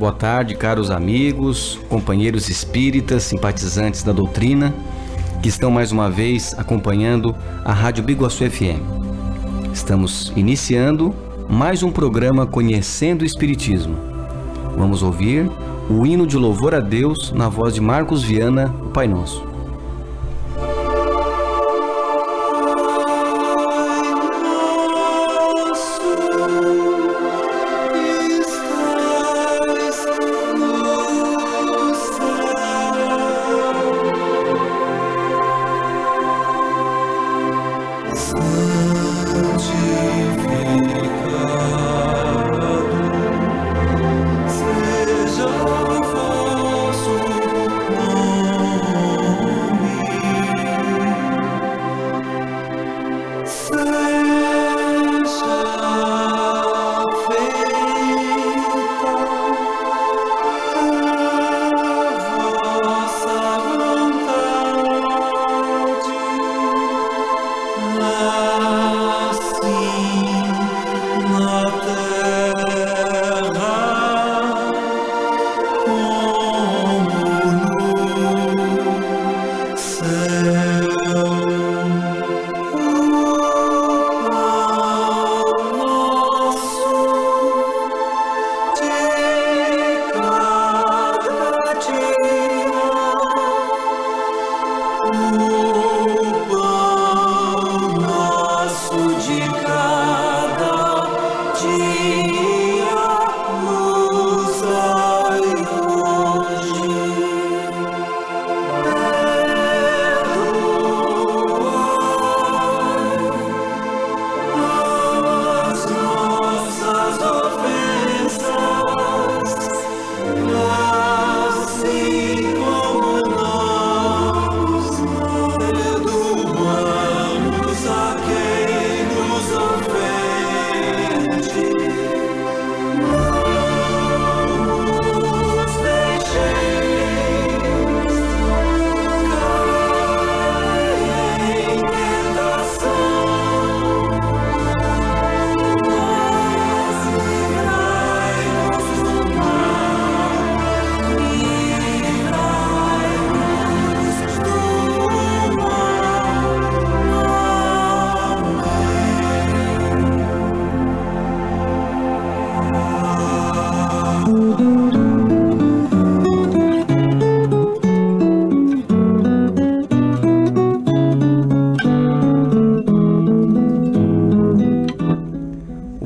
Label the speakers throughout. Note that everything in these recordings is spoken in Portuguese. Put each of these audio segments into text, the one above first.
Speaker 1: Boa tarde, caros amigos, companheiros espíritas, simpatizantes da doutrina, que estão mais uma vez acompanhando a Rádio Biguaçu FM. Estamos iniciando mais um programa Conhecendo o Espiritismo. Vamos ouvir o hino de louvor a Deus na voz de Marcos Viana, o Pai Nosso.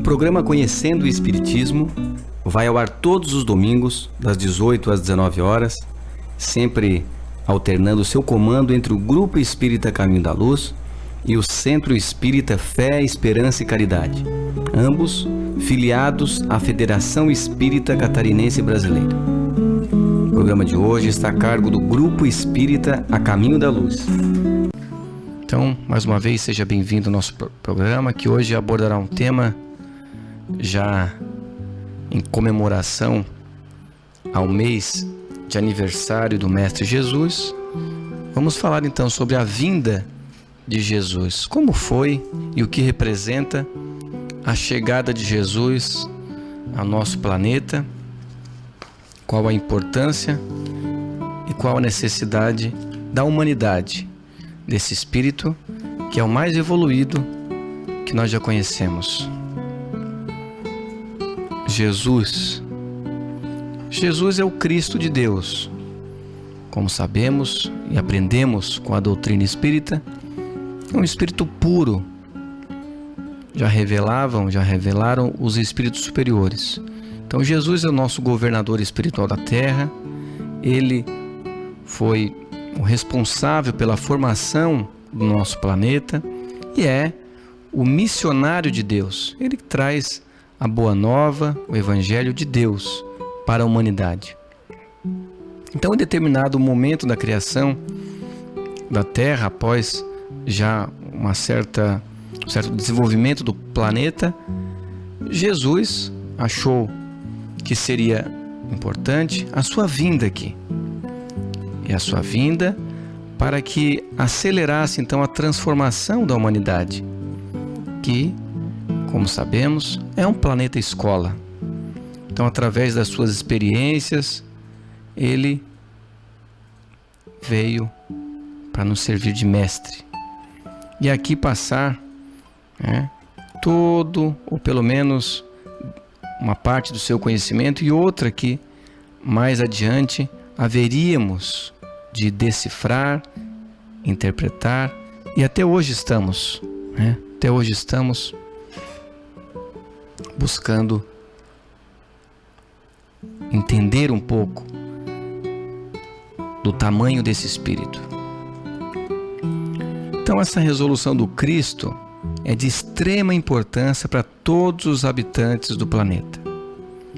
Speaker 1: O programa Conhecendo o Espiritismo vai ao ar todos os domingos, das 18 às 19 horas, sempre alternando seu comando entre o Grupo Espírita Caminho da Luz e o Centro Espírita Fé, Esperança e Caridade, ambos filiados à Federação Espírita Catarinense Brasileira. O programa de hoje está a cargo do Grupo Espírita A Caminho da Luz. Então, mais uma vez, seja bem-vindo ao nosso programa, que hoje abordará um tema já em comemoração ao mês de aniversário do Mestre Jesus. Vamos falar então sobre a vinda de Jesus, como foi e o que representa a chegada de Jesus ao nosso planeta, qual a importância e qual a necessidade da humanidade, desse espírito que é o mais evoluído que nós já conhecemos. Jesus é o Cristo de Deus. Como sabemos e aprendemos com a doutrina espírita, é um espírito puro. Já revelaram os espíritos superiores. Então Jesus é o nosso governador espiritual da Terra. Ele foi o responsável pela formação do nosso planeta e é o missionário de Deus. Ele traz a boa nova, o evangelho de Deus para a humanidade. Então, em determinado momento da criação da Terra, após já um certo desenvolvimento do planeta, Jesus achou que seria importante a sua vinda aqui. E a sua vinda para que acelerasse então a transformação da humanidade, que, como sabemos, é um planeta escola. Então, através das suas experiências, ele veio para nos servir de mestre. E aqui passar todo, ou pelo menos uma parte do seu conhecimento, e outra que mais adiante haveríamos de decifrar, interpretar, e até hoje estamos buscando entender um pouco do tamanho desse espírito. Então, essa resolução do Cristo é de extrema importância para todos os habitantes do planeta.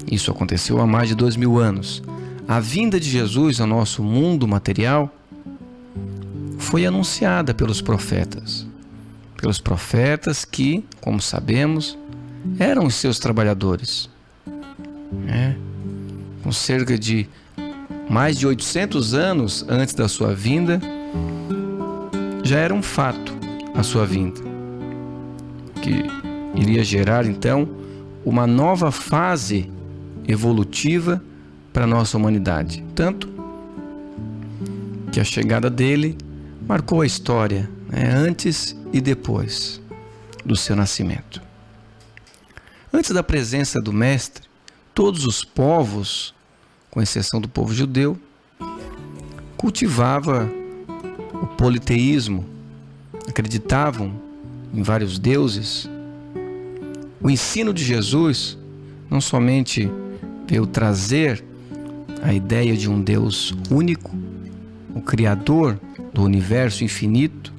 Speaker 1: Isso aconteceu há mais de 2000 anos. A vinda de Jesus ao nosso mundo material foi anunciada pelos profetas que, como sabemos, eram os seus trabalhadores. Com cerca de mais de 800 anos antes da sua vinda, já era um fato a sua vinda, que iria gerar então uma nova fase evolutiva para a nossa humanidade. Tanto que a chegada dele marcou a história, antes e depois do seu nascimento. Antes da presença do Mestre, todos os povos, com exceção do povo judeu, cultivava o politeísmo, acreditavam em vários deuses. O ensino de Jesus não somente veio trazer a ideia de um Deus único, o Criador do universo infinito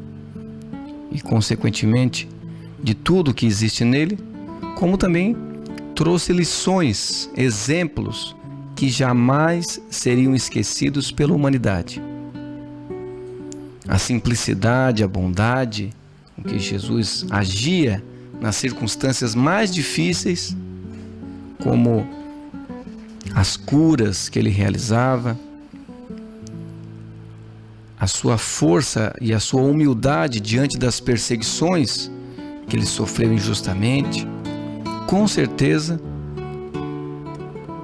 Speaker 1: e, consequentemente, de tudo que existe nele, como também trouxe lições, exemplos que jamais seriam esquecidos pela humanidade. A simplicidade, a bondade com que Jesus agia nas circunstâncias mais difíceis, como as curas que ele realizava, a sua força e a sua humildade diante das perseguições que ele sofreu injustamente, com certeza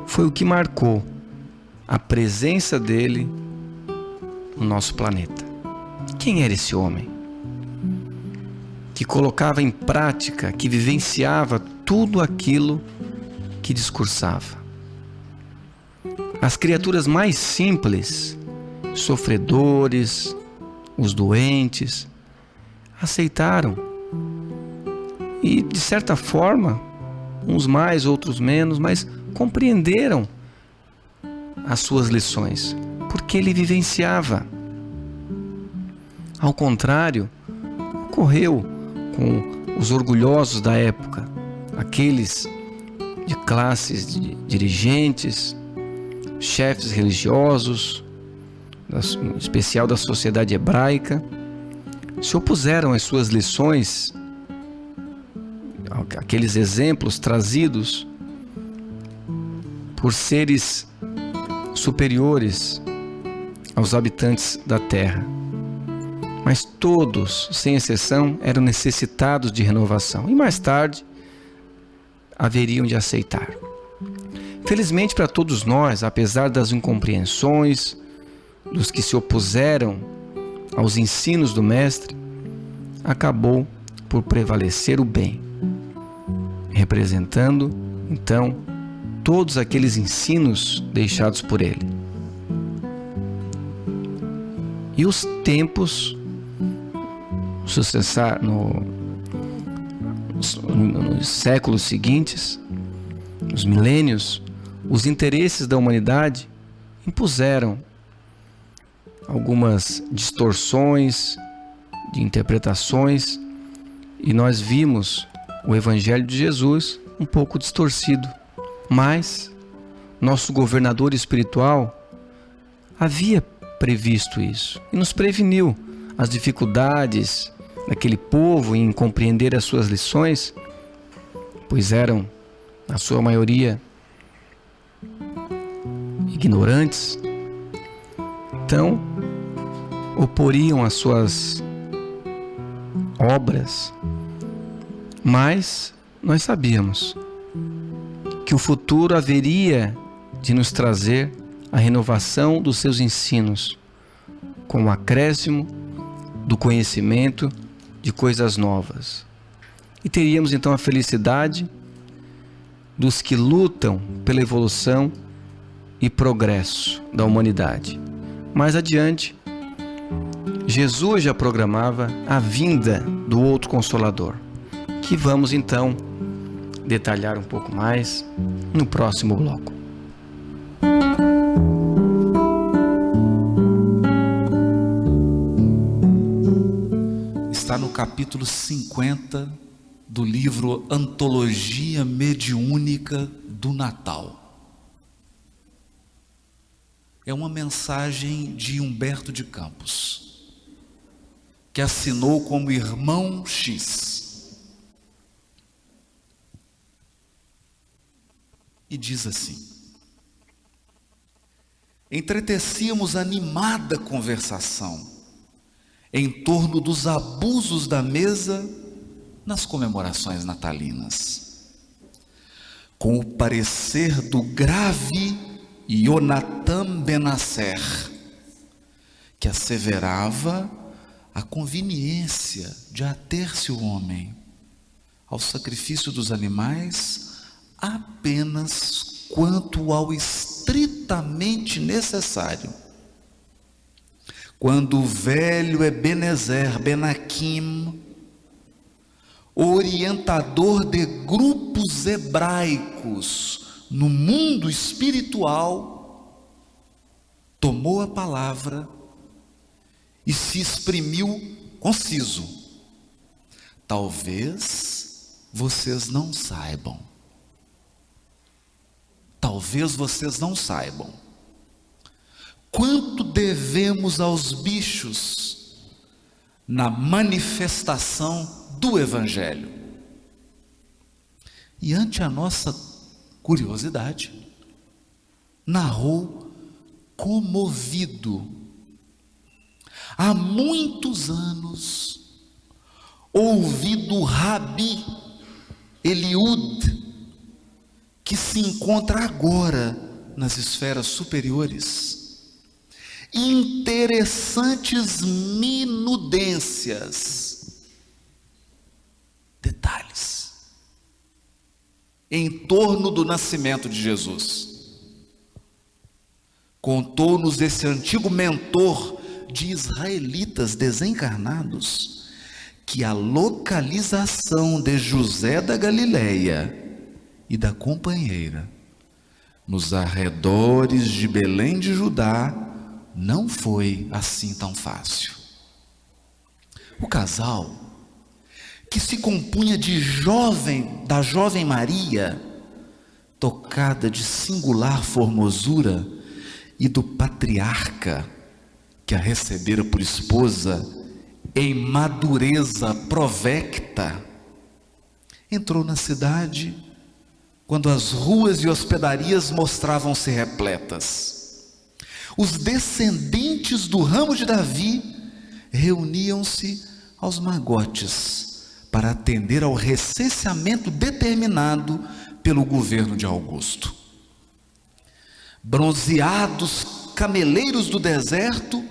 Speaker 1: foi o que marcou a presença dele no nosso planeta. Quem era esse homem? Que colocava em prática, que vivenciava tudo aquilo que discursava. As criaturas mais simples, sofredores, os doentes, aceitaram. E, de certa forma, uns mais, outros menos, mas compreenderam as suas lições, porque ele vivenciava. Ao contrário, ocorreu com os orgulhosos da época, aqueles de classes de dirigentes, chefes religiosos, em especial da sociedade hebraica, se opuseram às suas lições, aqueles exemplos trazidos por seres superiores aos habitantes da terra. Mas todos, sem exceção, eram necessitados de renovação e mais tarde haveriam de aceitar. Felizmente para todos nós, apesar das incompreensões dos que se opuseram aos ensinos do Mestre, acabou por prevalecer o bem, representando então todos aqueles ensinos deixados por ele. E os tempos nos séculos seguintes, nos milênios, os interesses da humanidade impuseram algumas distorções de interpretações e nós vimos o Evangelho de Jesus um pouco distorcido. Mas nosso governador espiritual havia previsto isso e nos preveniu as dificuldades daquele povo em compreender as suas lições, pois eram, na sua maioria, ignorantes. Então, oporiam as suas obras, mas nós sabíamos que o futuro haveria de nos trazer a renovação dos seus ensinos, com o acréscimo do conhecimento de coisas novas. E teríamos então a felicidade dos que lutam pela evolução e progresso da humanidade. Mais adiante, Jesus já programava a vinda do outro Consolador, que vamos então detalhar um pouco mais no próximo bloco.
Speaker 2: Está no capítulo 50 do livro Antologia Mediúnica do Natal. É uma mensagem de Humberto de Campos, que assinou como Irmão X. E diz assim: entretecíamos animada conversação em torno dos abusos da mesa nas comemorações natalinas, com o parecer do grave Yonatan Benasser, que asseverava a conveniência de ater-se o homem ao sacrifício dos animais apenas quanto ao estritamente necessário. Quando o velho Ebenezer Ben-Hakim, orientador de grupos hebraicos no mundo espiritual, tomou a palavra e se exprimiu conciso: talvez vocês não saibam. Talvez vocês não saibam quanto devemos aos bichos na manifestação do Evangelho. E ante a nossa curiosidade, narrou comovido: há muitos anos ouvi do Rabi Eliud, que se encontra agora nas esferas superiores, interessantes minudências, detalhes, em torno do nascimento de Jesus. Contou-nos esse antigo mentor de israelitas desencarnados que a localização de José da Galileia e da companheira nos arredores de Belém de Judá não foi assim tão fácil. O casal, que se compunha da jovem Maria, tocada de singular formosura, e do patriarca, que a recebera por esposa em madureza provecta, entrou na cidade quando as ruas e hospedarias mostravam-se repletas. Os descendentes do ramo de Davi reuniam-se aos magotes para atender ao recenseamento determinado pelo governo de Augusto. Bronzeados cameleiros do deserto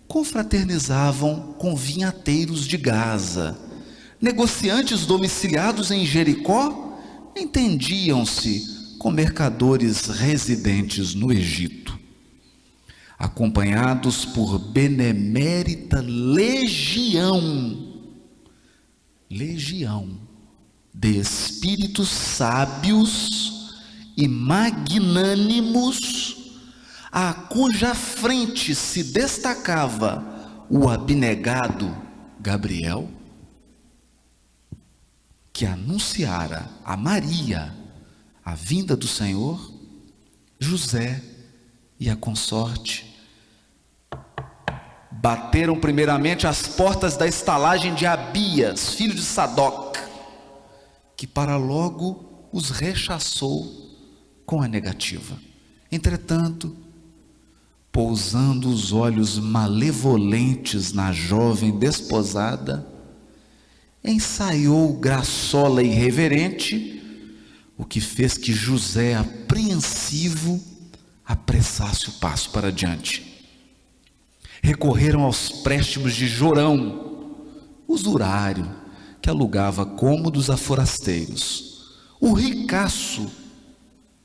Speaker 2: confraternizavam com vinhateiros de Gaza. Negociantes domiciliados em Jericó entendiam-se com mercadores residentes no Egito. Acompanhados por benemérita legião de espíritos sábios e magnânimos, a cuja frente se destacava o abnegado Gabriel, que anunciara a Maria a vinda do Senhor, José e a consorte bateram primeiramente as portas da estalagem de Abias, filho de Sadoc, que para logo os rechaçou com a negativa. Entretanto, pousando os olhos malevolentes na jovem desposada, ensaiou graçola irreverente, o que fez que José, apreensivo, apressasse o passo para diante. Recorreram aos préstimos de Jorão, usurário, que alugava cômodos a forasteiros. O ricaço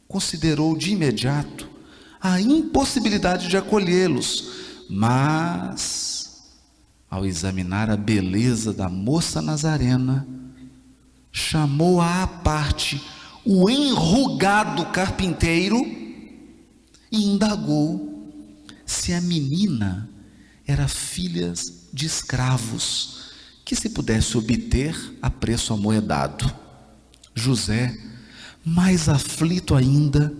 Speaker 2: considerou de imediato a impossibilidade de acolhê-los, mas, ao examinar a beleza da moça nazarena, chamou-a à parte o enrugado carpinteiro e indagou se a menina era filha de escravos, que se pudesse obter a preço amoedado. José, mais aflito ainda,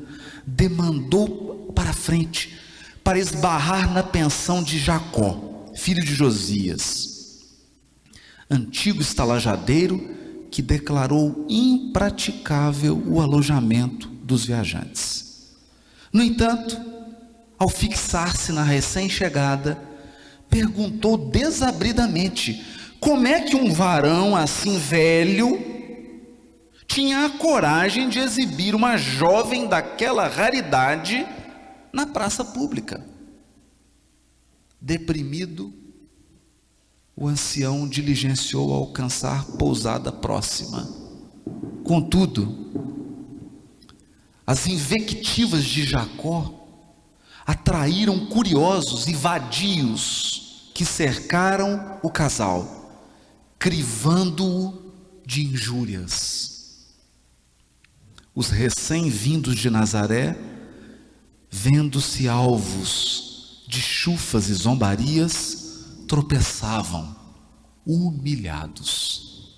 Speaker 2: demandou para frente, para esbarrar na pensão de Jacó, filho de Josias, antigo estalajadeiro, que declarou impraticável o alojamento dos viajantes. No entanto, ao fixar-se na recém-chegada, perguntou desabridamente como é que um varão assim velho tinha a coragem de exibir uma jovem daquela raridade na praça pública. Deprimido, o ancião diligenciou alcançar pousada próxima. Contudo, as invectivas de Jacó atraíram curiosos e vadios que cercaram o casal, crivando-o de injúrias. Os recém-vindos de Nazaré, vendo-se alvos de chufas e zombarias, tropeçavam, humilhados.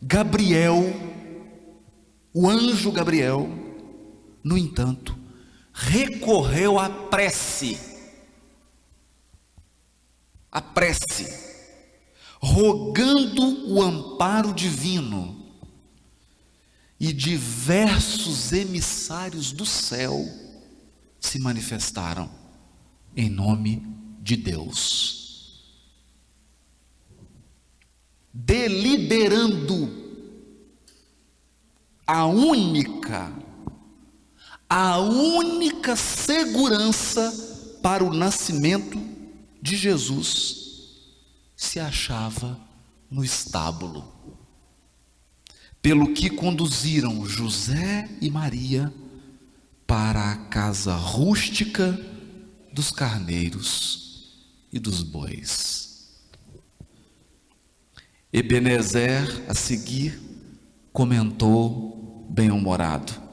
Speaker 2: Gabriel, o anjo Gabriel, no entanto, recorreu à prece, rogando o amparo divino, e diversos emissários do céu se manifestaram em nome de Deus, deliberando a única segurança para o nascimento de Jesus se achava no estábulo, pelo que conduziram José e Maria para a casa rústica dos carneiros e dos bois. Ebenezer, a seguir, comentou bem-humorado: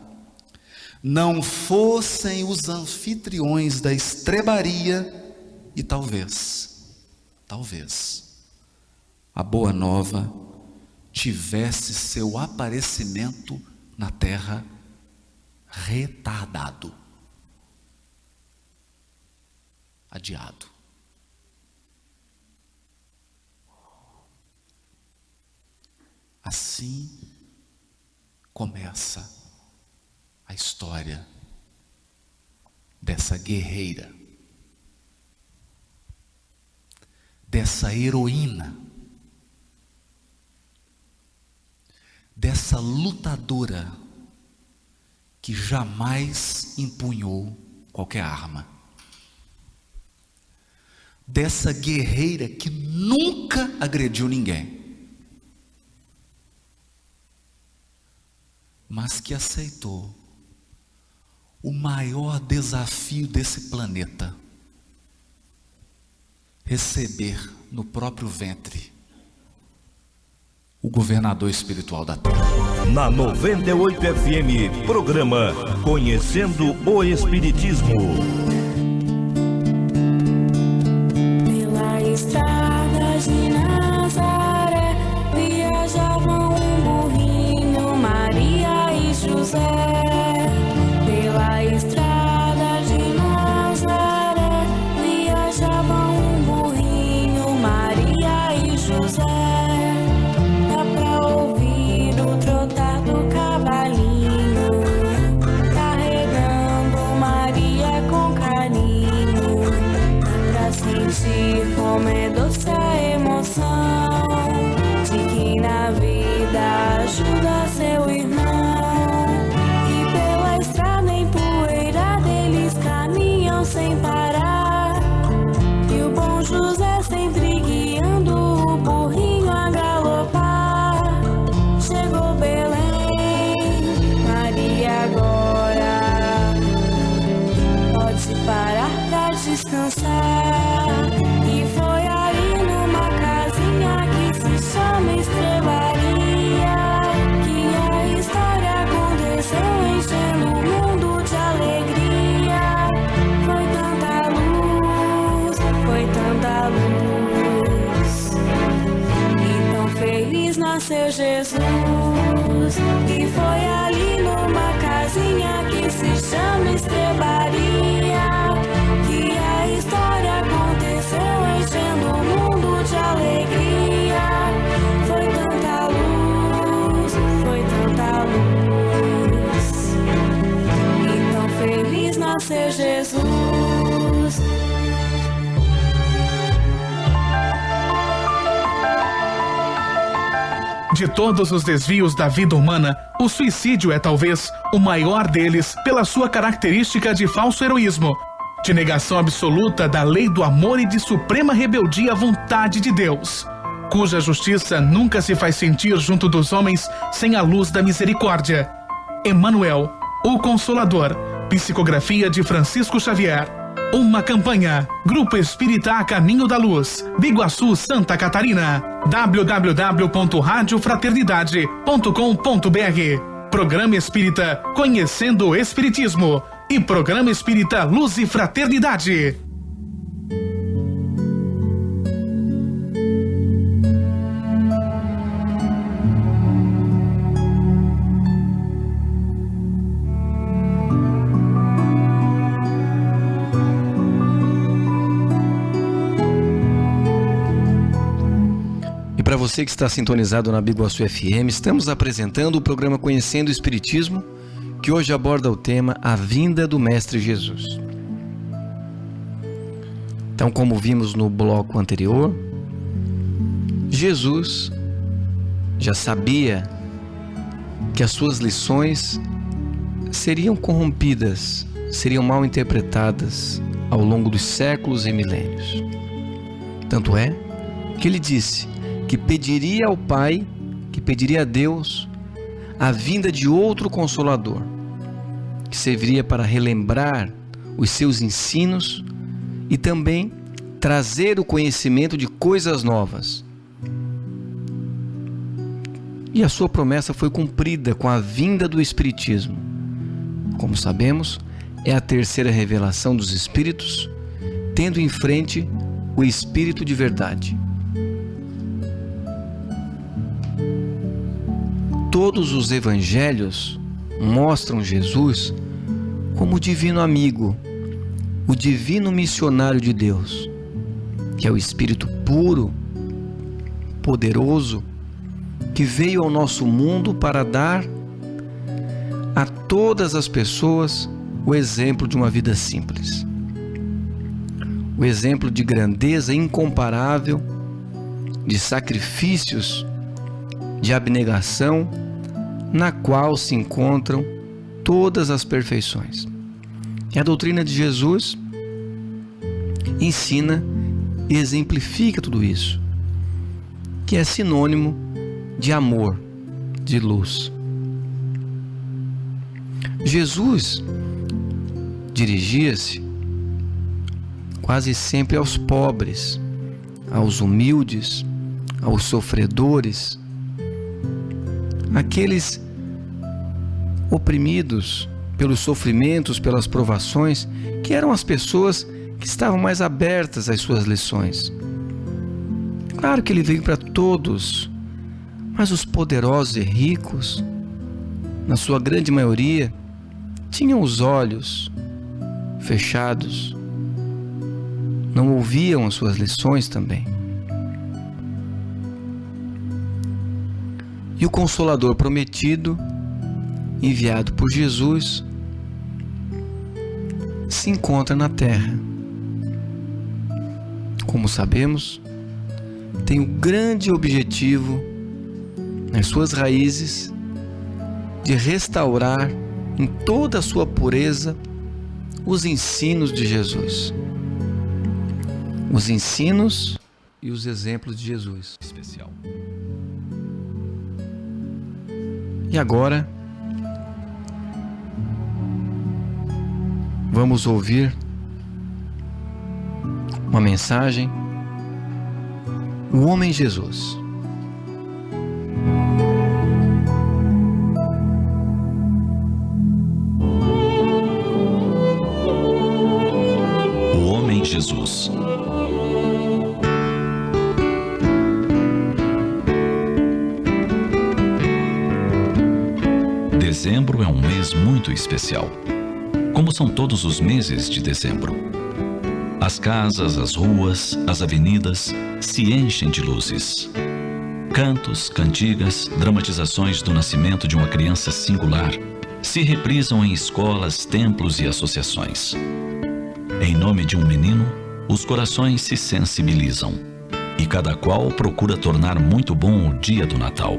Speaker 2: não fossem os anfitriões da estrebaria e talvez a boa nova tivesse seu aparecimento na terra retardado. adiado. Assim começa a história dessa guerreira, dessa heroína, dessa lutadora que jamais empunhou qualquer arma, dessa guerreira que nunca agrediu ninguém, mas que aceitou o maior desafio desse planeta: receber no próprio ventre o governador espiritual da Terra.
Speaker 3: Na 98 FM, programa Conhecendo o Espiritismo.
Speaker 4: Pela estrada de Nazaré viajavam um burrinho, Maria e José. Pela estrada de Nazaré viajavam um burrinho, Maria e José. Dá pra ouvir o trotar do cavalinho, carregando Maria com carinho. Dá pra sentir como é doce a emoção de quem na vida ajuda seu irmão. E pela estrada empoeirada eles caminham sem parar, e o bom José sempre guiando o burrinho a galopar. Chegou Belém, Maria agora pode parar pra descansar. E foi ali numa casinha que se chama Estrebaria que a história aconteceu, enchendo o mundo de alegria. Foi tanta luz, foi tanta luz, e tão feliz nasceu Jesus. E foi ali numa casinha que se chama Estrebaria que a história aconteceu, enchendo o mundo de alegria. Foi tanta luz, e tão feliz nasceu Jesus.
Speaker 5: De todos os desvios da vida humana, o suicídio é talvez o maior deles pela sua característica de falso heroísmo, de negação absoluta da lei do amor e de suprema rebeldia à vontade de Deus, cuja justiça nunca se faz sentir junto dos homens sem a luz da misericórdia. Emmanuel, o Consolador, psicografia de Francisco Xavier. Uma campanha, Grupo Espírita A Caminho da Luz, Biguaçu, Santa Catarina. www.radiofraternidade.com.br. Programa Espírita Conhecendo o Espiritismo e Programa Espírita Luz e Fraternidade.
Speaker 1: Para você que está sintonizado na Biguaçu FM, estamos apresentando o programa Conhecendo o Espiritismo, que hoje aborda o tema A Vinda do Mestre Jesus. Então, como vimos no bloco anterior, Jesus já sabia que as suas lições seriam corrompidas, seriam mal interpretadas ao longo dos séculos e milênios. Tanto é que ele disse que pediria ao Pai, que pediria a Deus a vinda de outro Consolador, que serviria para relembrar os seus ensinos e também trazer o conhecimento de coisas novas. E a sua promessa foi cumprida com a vinda do Espiritismo. Como sabemos, é a terceira revelação dos Espíritos, tendo em frente o Espírito de verdade. Todos os evangelhos mostram Jesus como divino amigo, o divino missionário de Deus, que é o Espírito puro, poderoso, que veio ao nosso mundo para dar a todas as pessoas o exemplo de uma vida simples, o exemplo de grandeza incomparável, de sacrifícios, de abnegação, na qual se encontram todas as perfeições. E a doutrina de Jesus ensina e exemplifica tudo isso, que é sinônimo de amor, de luz. Jesus dirigia-se quase sempre aos pobres, aos humildes, aos sofredores, aqueles oprimidos pelos sofrimentos, pelas provações, que eram as pessoas que estavam mais abertas às suas lições. Claro que ele veio para todos, mas os poderosos e ricos, na sua grande maioria, tinham os olhos fechados, não ouviam as suas lições também. E o Consolador prometido, enviado por Jesus, se encontra na terra. Como sabemos, tem o grande objetivo, nas suas raízes, de restaurar em toda a sua pureza os ensinos de Jesus. Os ensinos e os exemplos de Jesus. Especial. E agora, vamos ouvir uma mensagem. O Homem Jesus.
Speaker 6: O Homem Jesus. Dezembro é um mês muito especial, como são todos os meses de dezembro. As casas, as ruas, as avenidas se enchem de luzes. Cantos, cantigas, dramatizações do nascimento de uma criança singular se reprisam em escolas, templos e associações. Em nome de um menino, os corações se sensibilizam e cada qual procura tornar muito bom o dia do Natal.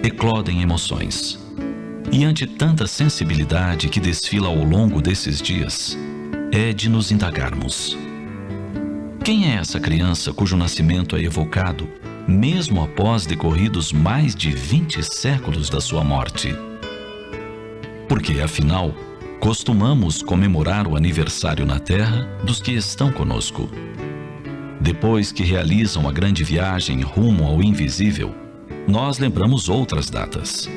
Speaker 6: Eclodem emoções. E ante tanta sensibilidade que desfila ao longo desses dias, é de nos indagarmos: quem é essa criança cujo nascimento é evocado, mesmo após decorridos mais de 20 séculos da sua morte? Porque, afinal, costumamos comemorar o aniversário na Terra dos que estão conosco. Depois que realizam a grande viagem rumo ao invisível, nós lembramos outras datas.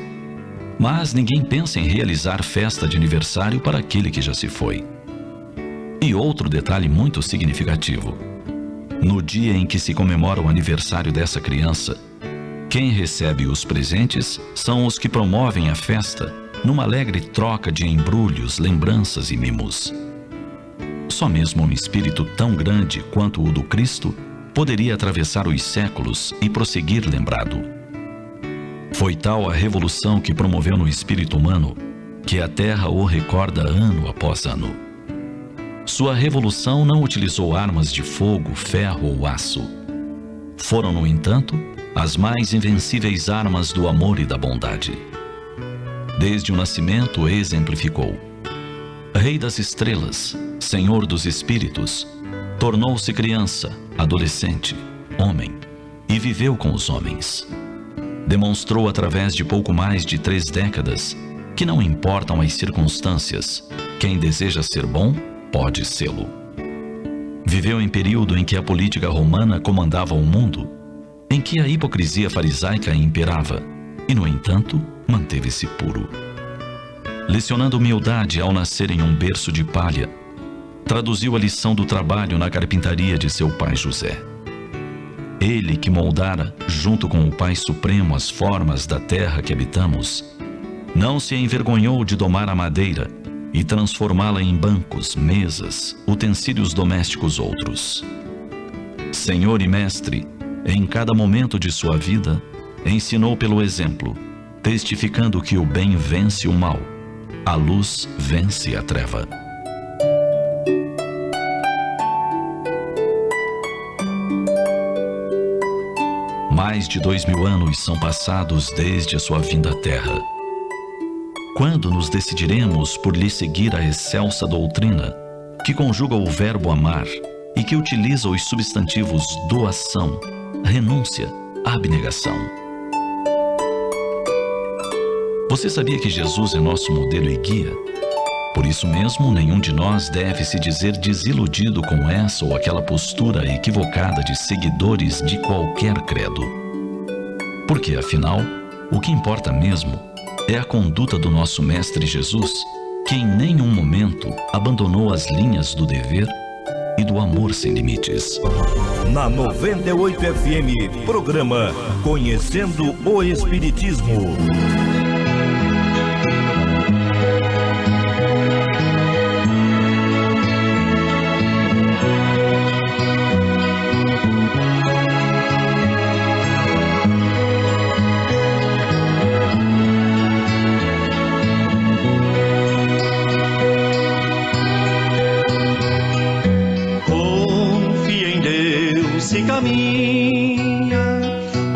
Speaker 6: Mas ninguém pensa em realizar festa de aniversário para aquele que já se foi. E outro detalhe muito significativo: no dia em que se comemora o aniversário dessa criança, quem recebe os presentes são os que promovem a festa numa alegre troca de embrulhos, lembranças e mimos. Só mesmo um espírito tão grande quanto o do Cristo poderia atravessar os séculos e prosseguir lembrado. Foi tal a revolução que promoveu no espírito humano que a Terra o recorda ano após ano. Sua revolução não utilizou armas de fogo, ferro ou aço. Foram, no entanto, as mais invencíveis armas do amor e da bondade. Desde o nascimento exemplificou. Rei das estrelas, Senhor dos espíritos, tornou-se criança, adolescente, homem e viveu com os homens. Demonstrou através de pouco mais de 3 décadas que não importam as circunstâncias, quem deseja ser bom pode sê-lo. Viveu em período em que a política romana comandava o mundo, em que a hipocrisia farisaica imperava, e no entanto manteve-se puro. Lecionando humildade ao nascer em um berço de palha, traduziu a lição do trabalho na carpintaria de seu pai José. Ele que moldara, junto com o Pai Supremo, as formas da terra que habitamos, não se envergonhou de domar a madeira e transformá-la em bancos, mesas, utensílios domésticos outros. Senhor e Mestre, em cada momento de sua vida, ensinou pelo exemplo, testificando que o bem vence o mal, a luz vence a treva. Mais de 2000 anos são passados desde a sua vinda à Terra. Quando nos decidiremos por lhe seguir a excelsa doutrina, que conjuga o verbo amar e que utiliza os substantivos doação, renúncia, abnegação? Você sabia que Jesus é nosso modelo e guia? Por isso mesmo, nenhum de nós deve se dizer desiludido com essa ou aquela postura equivocada de seguidores de qualquer credo. Porque, afinal, o que importa mesmo é a conduta do nosso Mestre Jesus, que em nenhum momento abandonou as linhas do dever e do amor sem limites.
Speaker 3: Na 98 FM, programa Conhecendo o Espiritismo.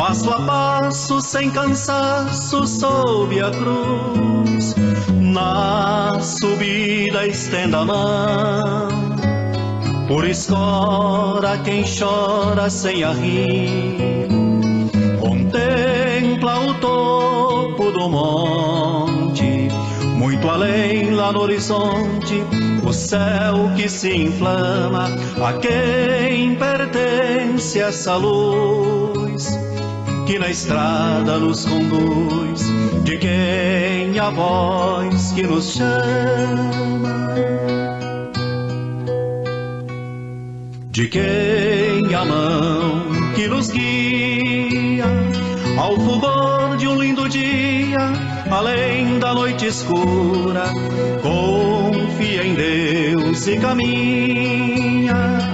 Speaker 7: Passo a passo, sem cansaço, sob a cruz. Na subida estenda a mão, por escora quem chora sem a rir. Contempla o topo do monte, muito além lá no horizonte, o céu que se inflama. A quem pertence essa luz que na estrada nos conduz? De quem a voz que nos chama? De quem a mão que nos guia ao fulgor de um lindo dia, além da noite escura? Confia em Deus e caminha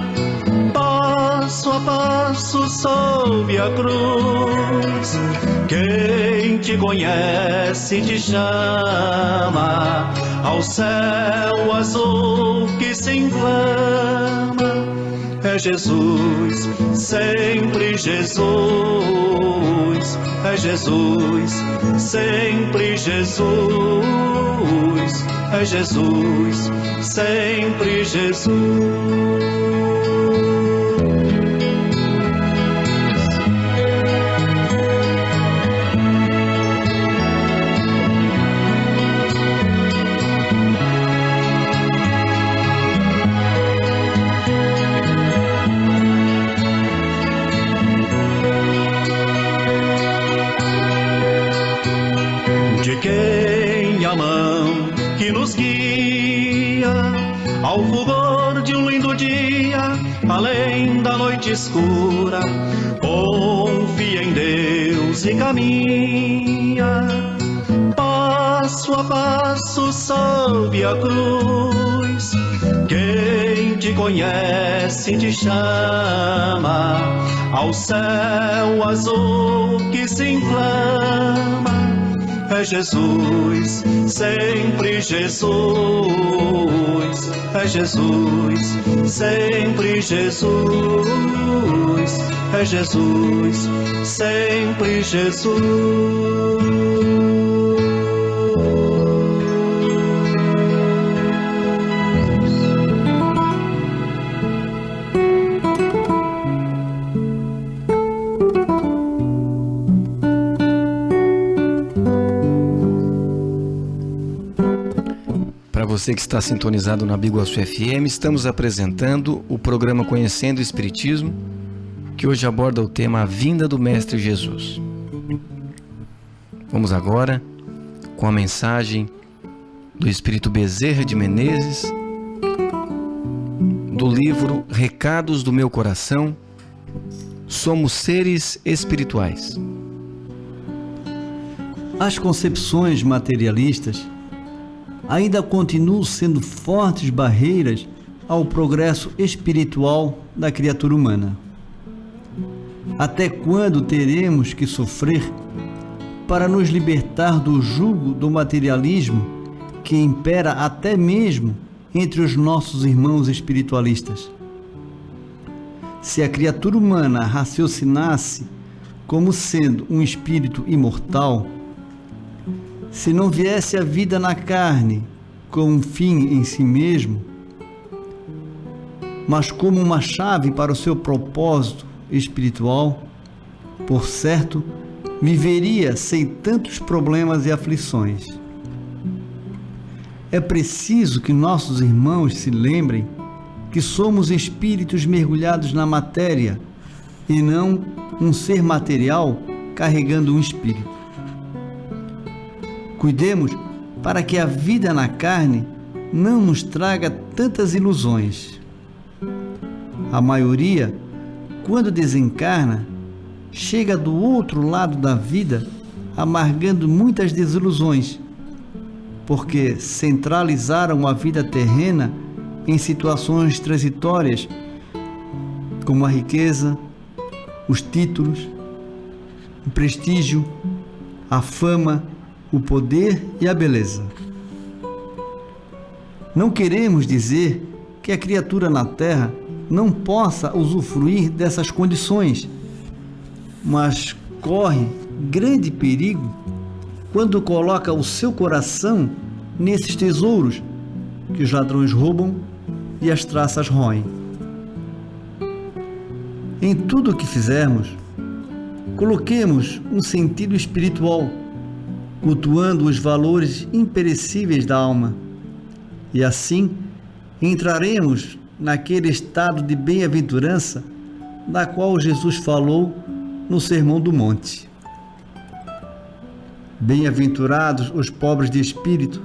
Speaker 7: passo a passo sob a cruz. Quem te conhece te chama ao céu azul que se inflama. É Jesus, sempre Jesus. É Jesus, sempre Jesus. É Jesus, sempre Jesus. Que nos guia ao fulgor de um lindo dia, além da noite escura. Confia em Deus e caminha passo a passo sob a cruz. Quem te conhece te chama ao céu azul que se inflama. É Jesus, sempre Jesus. É Jesus, sempre Jesus. É Jesus, sempre Jesus.
Speaker 1: Você que está sintonizado na Biguaçu FM, estamos apresentando o programa Conhecendo o Espiritismo, que hoje aborda o tema A Vinda do Mestre Jesus. Vamos agora com a mensagem do Espírito Bezerra de Menezes, do livro Recados do Meu Coração, Somos Seres Espirituais.
Speaker 8: As concepções materialistas ainda continuam sendo fortes barreiras ao progresso espiritual da criatura humana. Até quando teremos que sofrer para nos libertar do jugo do materialismo que impera até mesmo entre os nossos irmãos espiritualistas? Se a criatura humana raciocinasse como sendo um espírito imortal, se não viesse a vida na carne como um fim em si mesmo, mas como uma chave para o seu propósito espiritual, por certo, viveria sem tantos problemas e aflições. É preciso que nossos irmãos se lembrem que somos espíritos mergulhados na matéria e não um ser material carregando um espírito. Cuidemos para que a vida na carne não nos traga tantas ilusões. A maioria, quando desencarna, chega do outro lado da vida amargando muitas desilusões, porque centralizaram a vida terrena em situações transitórias, como a riqueza, os títulos, o prestígio, a fama, o poder e a beleza. Não queremos dizer que a criatura na Terra não possa usufruir dessas condições, mas corre grande perigo quando coloca o seu coração nesses tesouros que os ladrões roubam e as traças roem. Em tudo o que fizermos, coloquemos um sentido espiritual, cultuando os valores imperecíveis da alma, e assim entraremos naquele estado de bem-aventurança da qual Jesus falou no Sermão do Monte. Bem-aventurados os pobres de espírito,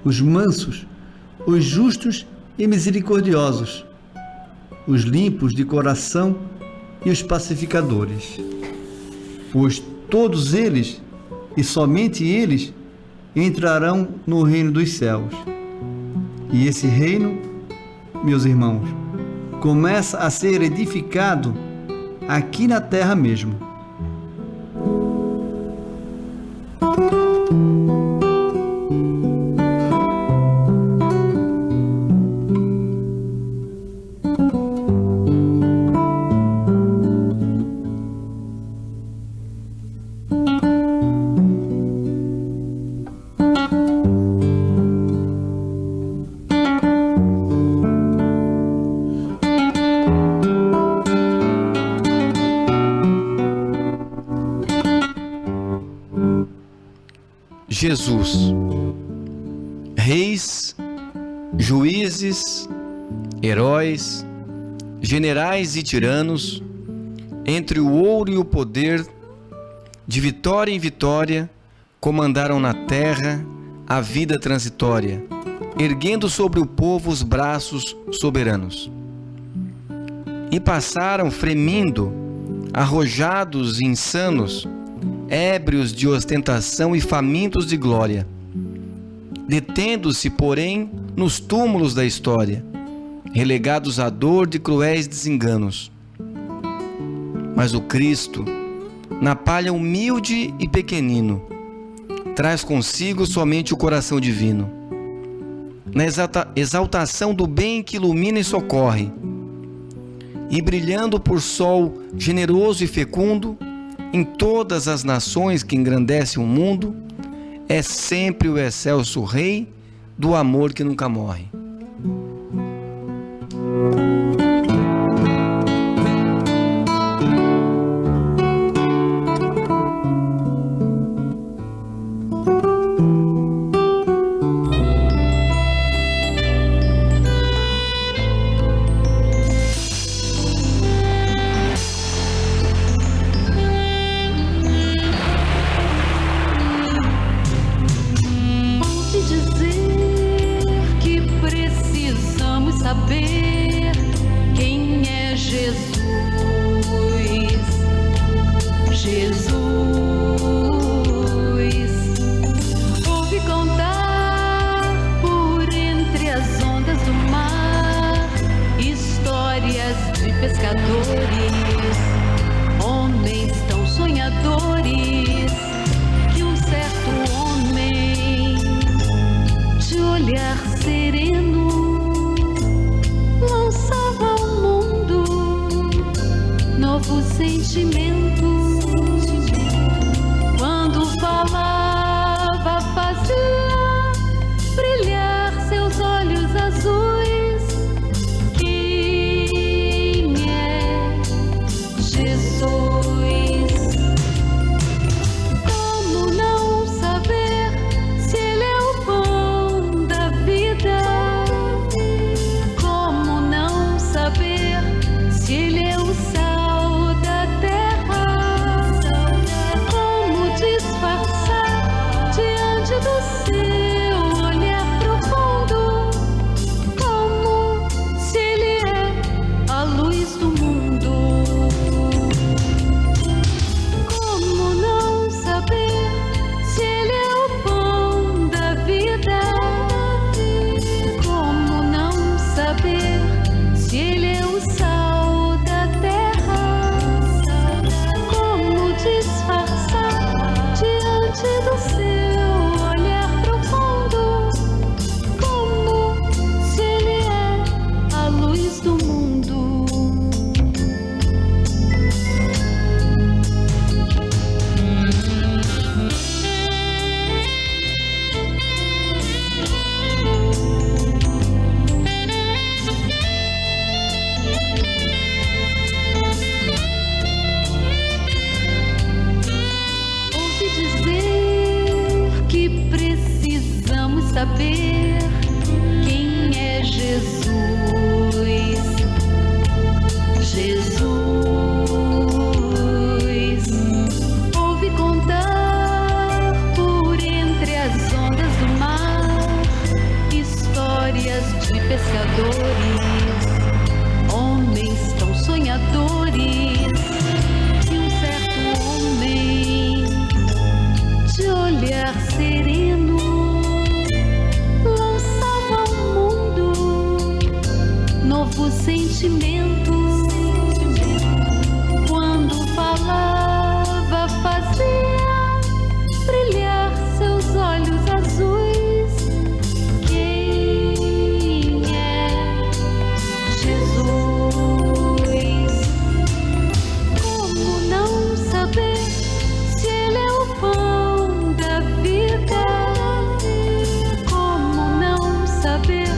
Speaker 8: os mansos, os justos e misericordiosos, os limpos de coração e os pacificadores, pois todos eles, e somente eles, entrarão no reino dos céus. E esse reino, meus irmãos, começa a ser edificado aqui na terra mesmo.
Speaker 1: Jesus, reis, juízes, heróis, generais e tiranos, entre o ouro e o poder, de vitória em vitória, comandaram na terra a vida transitória, erguendo sobre o povo os braços soberanos. E passaram fremindo, arrojados e insanos, ébrios de ostentação e famintos de glória, detendo-se, porém, nos túmulos da história, relegados à dor de cruéis desenganos. Mas o Cristo, na palha humilde e pequenino, traz consigo somente o coração divino. Na exaltação do bem que ilumina e socorre, e brilhando por sol generoso e fecundo, em todas as nações que engrandecem o mundo, é sempre o excelso Rei do amor que nunca morre.
Speaker 4: Dizer que
Speaker 9: novo sentimento. Quando falava, fazia brilhar seus olhos azuis. Quem é Jesus? Como não saber se Ele é o pão da vida? Como não saber se Ele é o sal da terra? Como disfarçar diante do seu olhar profundo? Como se Ele é a luz do mundo? Como não saber se Ele é o pão da vida? Como não saber se Ele é o sal da terra? Como disfarçar diante do seu olhar profundo? Como se Ele é a luz do mundo? Ouvi dizer que precisamos saber quem é Jesus. Jesus. Ouvi contar por entre as ondas do mar histórias de pescadores, homens tão sonhadores, que um certo homem de olhar sereno lançava ao mundo novo sentimento. Quando falava, fazia brilhar seus olhos azuis. Quem é Jesus? Como não saber se Ele é o pão da vida? Como não saber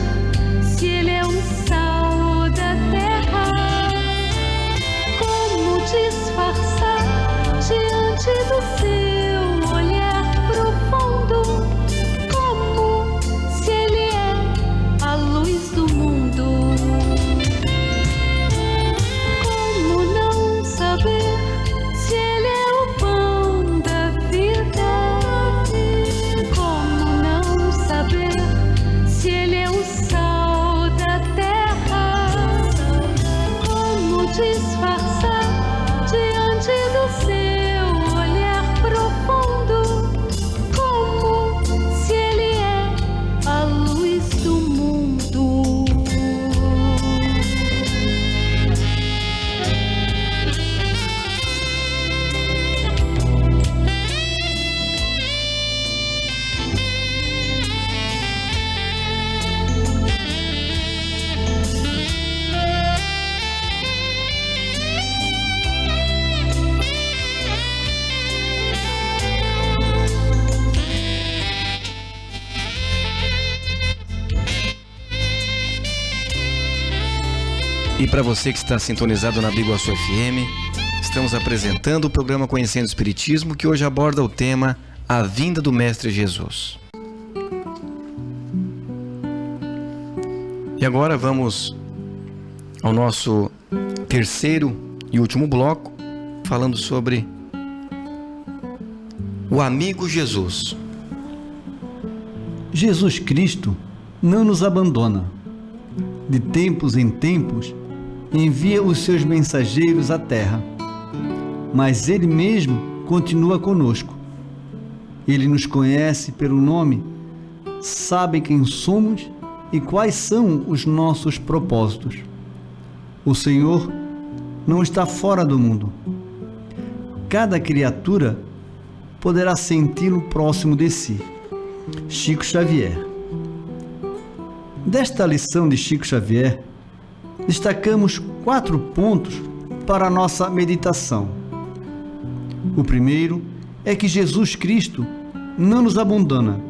Speaker 9: se Ele é o sal da terra? Como disfarçar diante do seu olhar profundo? Como se Ele é a luz do mundo? Como não saber se Ele é o pão da vida? Como não saber se Ele é o sal da terra? Como disfarçar diante do seu olhar profundo? Como se Ele é a luz do mundo?
Speaker 1: E para você que está sintonizado na Biguaçu FM, estamos apresentando o programa Conhecendo o Espiritismo, que hoje aborda o tema A Vinda do Mestre Jesus. E agora vamos ao nosso terceiro e último bloco, falando sobre o amigo Jesus.
Speaker 8: Jesus Cristo não nos abandona. De tempos em tempos, envia os seus mensageiros à terra, mas Ele mesmo continua conosco. Ele nos conhece pelo nome, sabe quem somos e quais são os nossos propósitos. O Senhor não está fora do mundo. Cada criatura poderá senti-lo próximo de si. Chico Xavier. Desta lição de Chico Xavier, destacamos 4 pontos para a nossa meditação. O primeiro é que Jesus Cristo não nos abandona.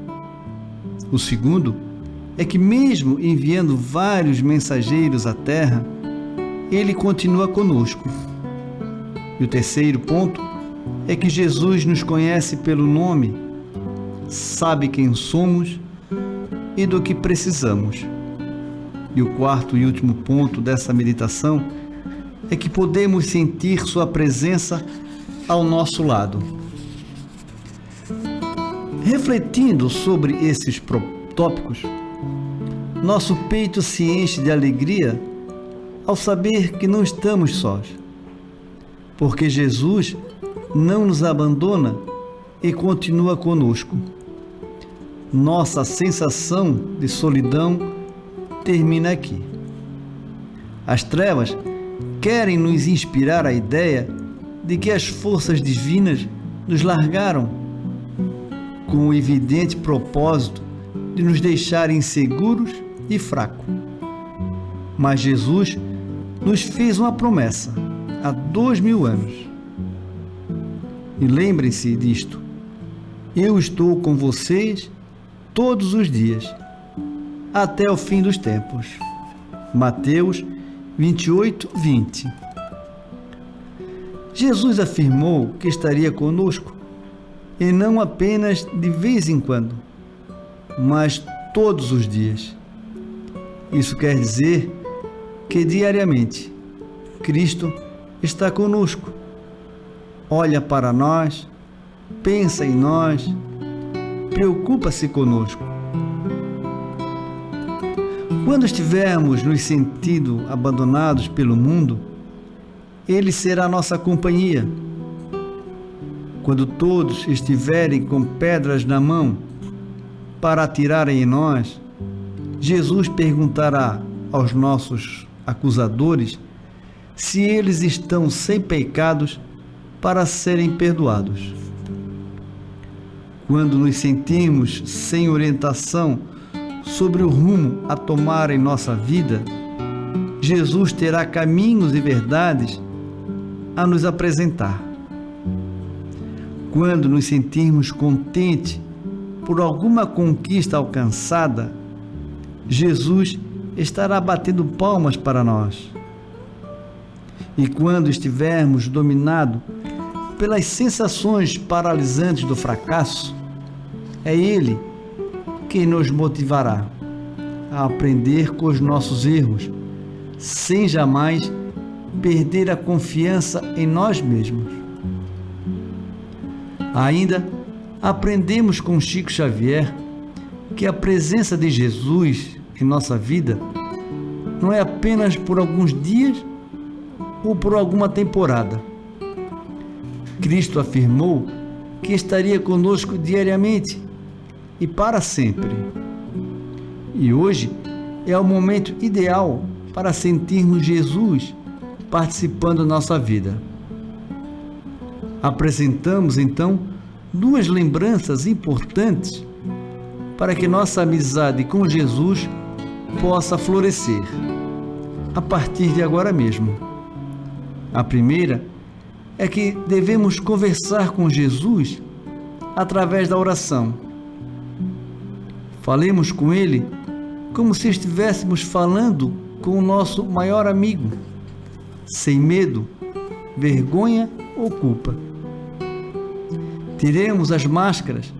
Speaker 8: O segundo é que, mesmo enviando vários mensageiros à terra, Ele continua conosco. E o terceiro ponto é que Jesus nos conhece pelo nome, sabe quem somos e do que precisamos. E o quarto e último ponto dessa meditação é que podemos sentir Sua presença ao nosso lado. Refletindo sobre esses tópicos, nosso peito se enche de alegria ao saber que não estamos sós, porque Jesus não nos abandona e continua conosco. Nossa sensação de solidão termina aqui. As trevas querem nos inspirar a ideia de que as forças divinas nos largaram, com o evidente propósito de nos deixar inseguros e fracos. Mas Jesus nos fez uma promessa há 2000 anos. E lembrem-se disto: eu estou com vocês todos os dias, até o fim dos tempos. Mateus 28, 20. Jesus afirmou que estaria conosco, e não apenas de vez em quando, mas todos os dias. Isso quer dizer que diariamente Cristo está conosco, olha para nós, pensa em nós, preocupa-se conosco. Quando estivermos nos sentindo abandonados pelo mundo, Ele será nossa companhia. Quando todos estiverem com pedras na mão para atirarem em nós, Jesus perguntará aos nossos acusadores se eles estão sem pecados para serem perdoados. Quando nos sentimos sem orientação sobre o rumo a tomar em nossa vida, Jesus terá caminhos e verdades a nos apresentar. Quando nos sentirmos contentes por alguma conquista alcançada, Jesus estará batendo palmas para nós. E quando estivermos dominados pelas sensações paralisantes do fracasso, é Ele que nos motivará a aprender com os nossos erros, sem jamais perder a confiança em nós mesmos. Ainda aprendemos com Chico Xavier que a presença de Jesus em nossa vida não é apenas por alguns dias ou por alguma temporada. Cristo afirmou que estaria conosco diariamente e para sempre. E hoje é o momento ideal para sentirmos Jesus participando da nossa vida. Apresentamos então duas lembranças importantes para que nossa amizade com Jesus possa florescer a partir de agora mesmo. A primeira é que devemos conversar com Jesus através da oração. Falemos com Ele como se estivéssemos falando com o nosso maior amigo, sem medo, vergonha ou culpa. Tiremos as máscaras,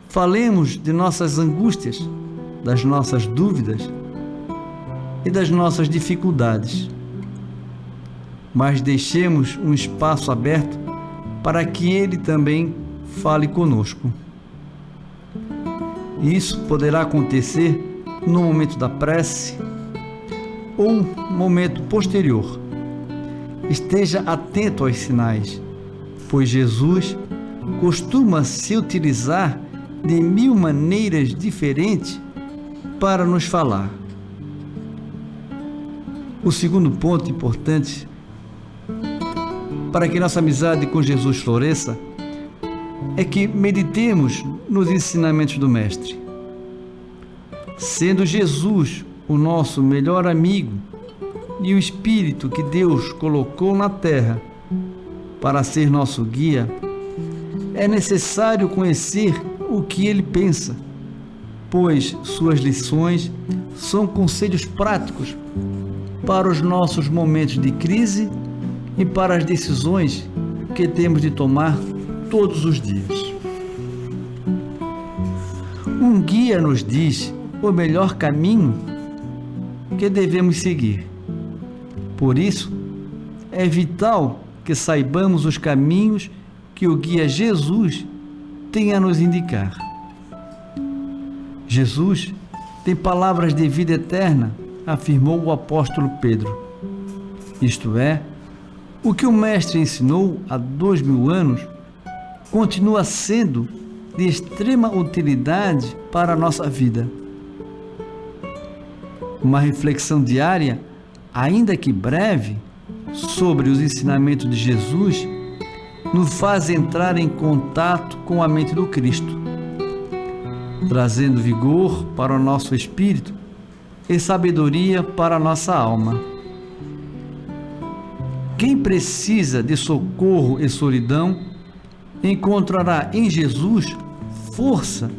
Speaker 8: falemos de nossas angústias, das nossas dúvidas e das nossas dificuldades. Mas deixemos um espaço aberto para que Ele também fale conosco. Isso poderá acontecer no momento da prece ou momento posterior. Esteja atento aos sinais, pois Jesus costuma se utilizar de 1000 maneiras diferentes para nos falar. O segundo ponto importante para que nossa amizade com Jesus floresça é que meditemos nos ensinamentos do Mestre. Sendo Jesus o nosso melhor amigo, e o Espírito que Deus colocou na terra para ser nosso guia, é necessário conhecer o que ele pensa, pois suas lições são conselhos práticos para os nossos momentos de crise e para as decisões que temos de tomar todos os dias. Um guia nos diz o melhor caminho que devemos seguir. Por isso, é vital que saibamos os caminhos que o guia Jesus tem a nos indicar. Jesus tem palavras de vida eterna, afirmou o apóstolo Pedro. Isto é, o que o Mestre ensinou há 2000 anos continua sendo de extrema utilidade para a nossa vida. Uma reflexão diária, ainda que breve, sobre os ensinamentos de Jesus nos faz entrar em contato com a mente do Cristo, trazendo vigor para o nosso espírito e sabedoria para a nossa alma. Quem precisa de socorro e solidão encontrará em Jesus força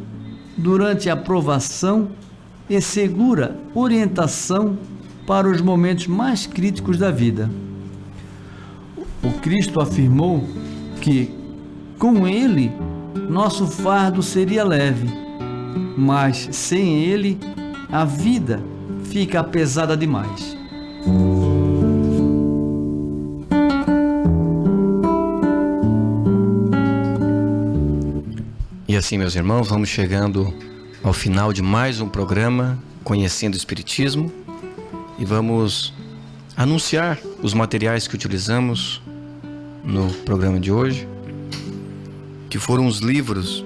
Speaker 8: durante a provação e segura orientação para os momentos mais críticos da vida. O Cristo afirmou que, com Ele, nosso fardo seria leve, mas sem Ele, a vida fica pesada demais.
Speaker 1: E assim, meus irmãos, vamos chegando ao final de mais um programa Conhecendo o Espiritismo e vamos anunciar os materiais que utilizamos no programa de hoje, que foram os livros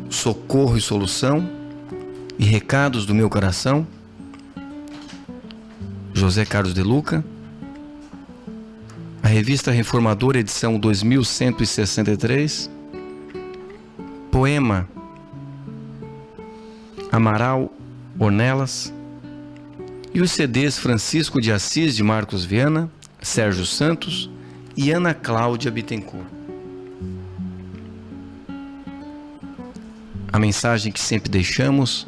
Speaker 1: Socorro e Solução e Recados do Meu Coração, José Carlos de Luca, a Revista Reformadora, edição 2163, Poema Amaral Ornelas e os CDs Francisco de Assis de Marcos Viana, Sérgio Santos e Ana Cláudia Bittencourt. A mensagem que sempre deixamos: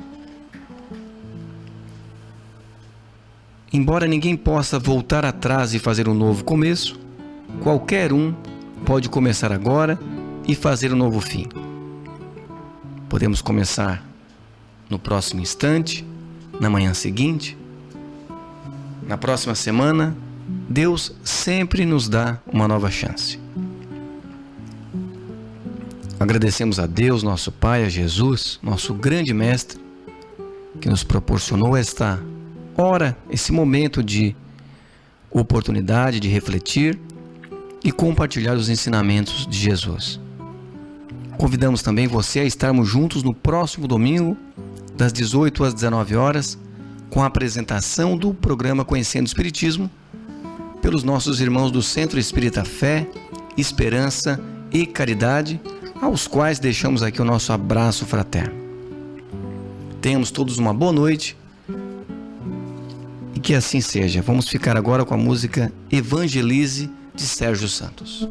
Speaker 1: embora ninguém possa voltar atrás e fazer um novo começo, qualquer um pode começar agora e fazer um novo fim. Podemos começar no próximo instante, na manhã seguinte, na próxima semana. Deus sempre nos dá uma nova chance. Agradecemos a Deus, nosso Pai, a Jesus, nosso grande Mestre, que nos proporcionou esta hora, esse momento de oportunidade de refletir e compartilhar os ensinamentos de Jesus. Convidamos também você a estarmos juntos no próximo domingo, das 18 às 19 horas, com a apresentação do programa Conhecendo o Espiritismo, pelos nossos irmãos do Centro Espírita Fé, Esperança e Caridade, aos quais deixamos aqui o nosso abraço fraterno. Tenhamos todos uma boa noite e que assim seja. Vamos ficar agora com a música Evangelize, de Sérgio Santos.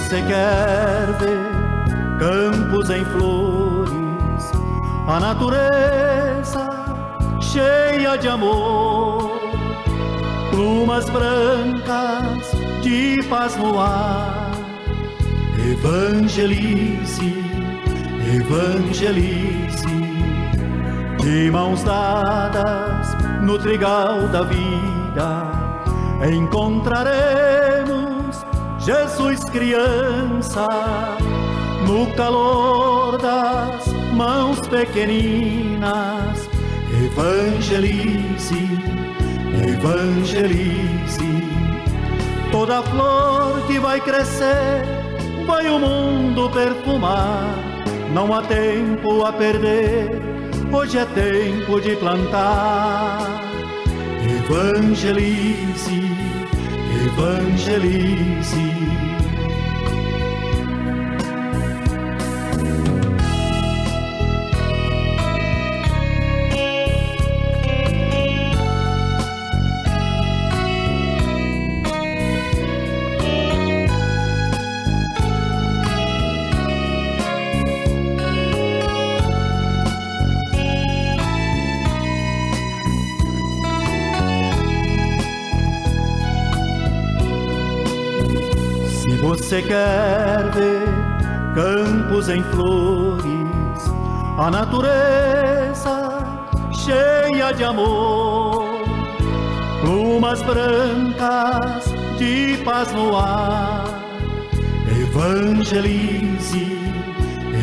Speaker 7: Você quer ver campos em flores, a natureza cheia de amor, plumas brancas de paz no ar. Evangelize, evangelize, de mãos dadas no trigal da vida, encontraremos Jesus criança, no calor das mãos pequeninas. Evangelize, evangelize, Toda flor que vai crescer, vai o mundo perfumar. Não há tempo a perder, hoje é tempo de plantar. Evangelize, evangelize. Você quer ver campos em flores, a natureza cheia de amor, plumas brancas de paz no ar. Evangelize,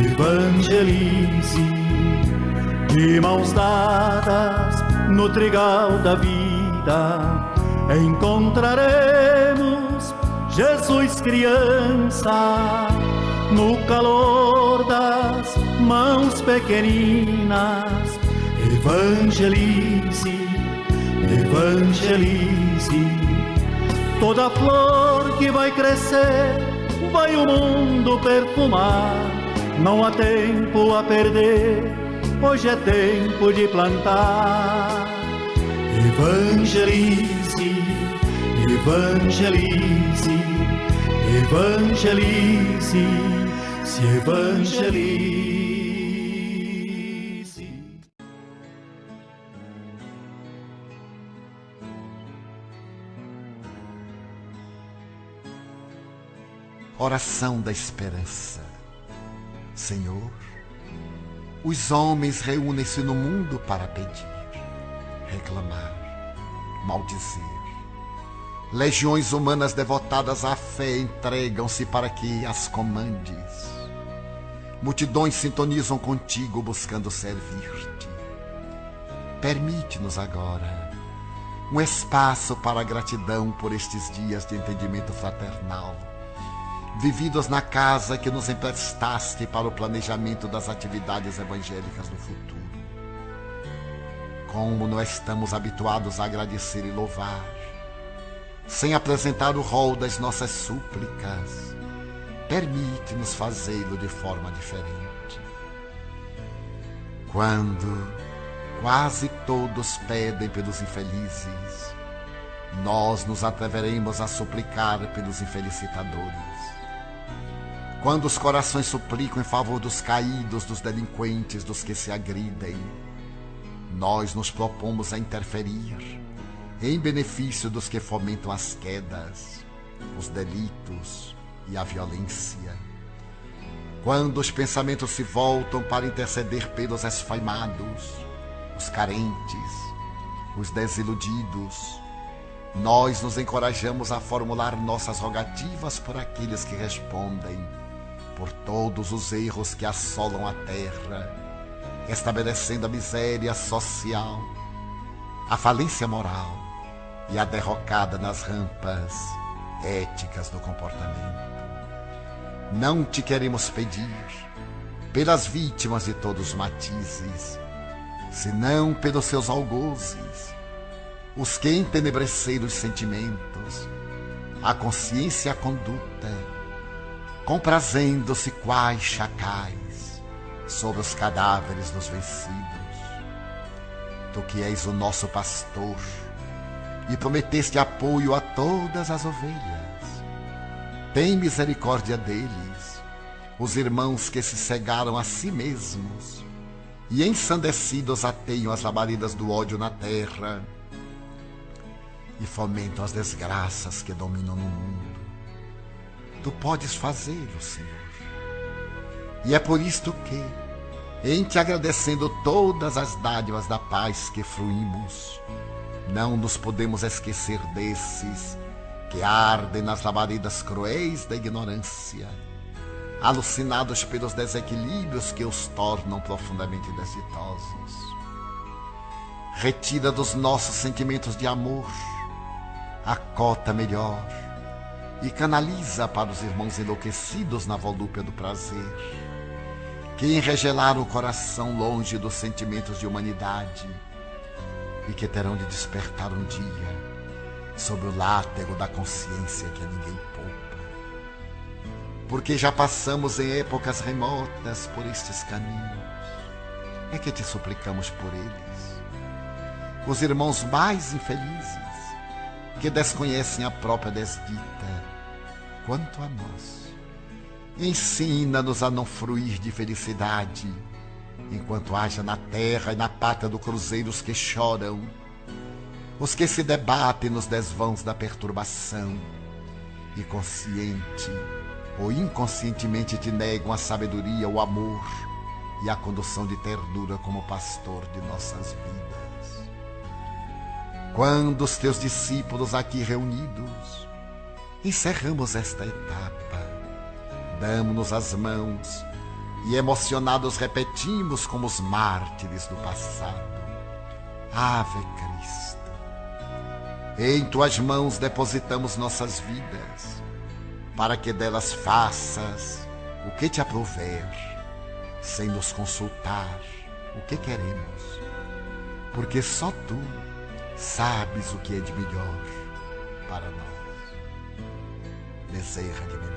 Speaker 7: evangelize, de mãos dadas no trigal da vida encontraremos Jesus criança, no calor das mãos pequeninas. Evangelize, evangelize. Toda flor que vai crescer, vai o mundo perfumar. Não há tempo a perder, hoje é tempo de plantar. Evangelize, evangelize, evangelize, se evangelize.
Speaker 10: Oração da esperança. Senhor, os homens reúnem-se no mundo para pedir, reclamar, maldizer. Legiões humanas devotadas à fé entregam-se para que as comandes. Multidões sintonizam contigo buscando servir-te. Permite-nos agora um espaço para a gratidão por estes dias de entendimento fraternal, vividos na casa que nos emprestaste para o planejamento das atividades evangélicas do futuro. Como não estamos habituados a agradecer e louvar, sem apresentar o rol das nossas súplicas, permite-nos fazê-lo de forma diferente. Quando quase todos pedem pelos infelizes, nós nos atreveremos a suplicar pelos infelicitadores. Quando os corações suplicam em favor dos caídos, dos delinquentes, dos que se agridem, nós nos propomos a interferir em benefício dos que fomentam as quedas, os delitos e a violência. Quando os pensamentos se voltam para interceder pelos esfaimados, os carentes, os desiludidos, nós nos encorajamos a formular nossas rogativas por aqueles que respondem por todos os erros que assolam a terra, estabelecendo a miséria social, a falência moral e a derrocada nas rampas éticas do comportamento. Não te queremos pedir pelas vítimas de todos os matizes, senão pelos seus algozes, os que entenebreceram os sentimentos, a consciência e a conduta, comprazendo-se quais chacais sobre os cadáveres dos vencidos. Tu que és o nosso pastor e prometeste apoio a todas as ovelhas, tem misericórdia deles, os irmãos que se cegaram a si mesmos e ensandecidos ateiam as labaredas do ódio na terra e fomentam as desgraças que dominam no mundo. Tu podes fazê-lo, Senhor. E é por isto que, em te agradecendo todas as dádivas da paz que fruímos, não nos podemos esquecer desses que ardem nas labaredas cruéis da ignorância, alucinados pelos desequilíbrios que os tornam profundamente desditosos. Retira dos nossos sentimentos de amor a cota melhor e canaliza para os irmãos enlouquecidos na volúpia do prazer, que enregelaram o coração longe dos sentimentos de humanidade e que terão de despertar um dia sob o látego da consciência que a ninguém poupa. Porque já passamos em épocas remotas por estes caminhos, é que te suplicamos por eles, os irmãos mais infelizes, que desconhecem a própria desdita, quanto a nós. Ensina-nos a não fruir de felicidade, enquanto haja na terra e na pátria do cruzeiro os que choram, os que se debatem nos desvãos da perturbação, e consciente ou inconscientemente te negam a sabedoria, o amor e a condução de ternura como pastor de nossas vidas. Quando os teus discípulos aqui reunidos encerramos esta etapa, damos-nos as mãos e emocionados repetimos como os mártires do passado: Ave Cristo. Em tuas mãos depositamos nossas vidas, para que delas faças o que te aprouver, sem nos consultar o que queremos, porque só tu sabes o que é de melhor para nós. Bezerra de Menezes.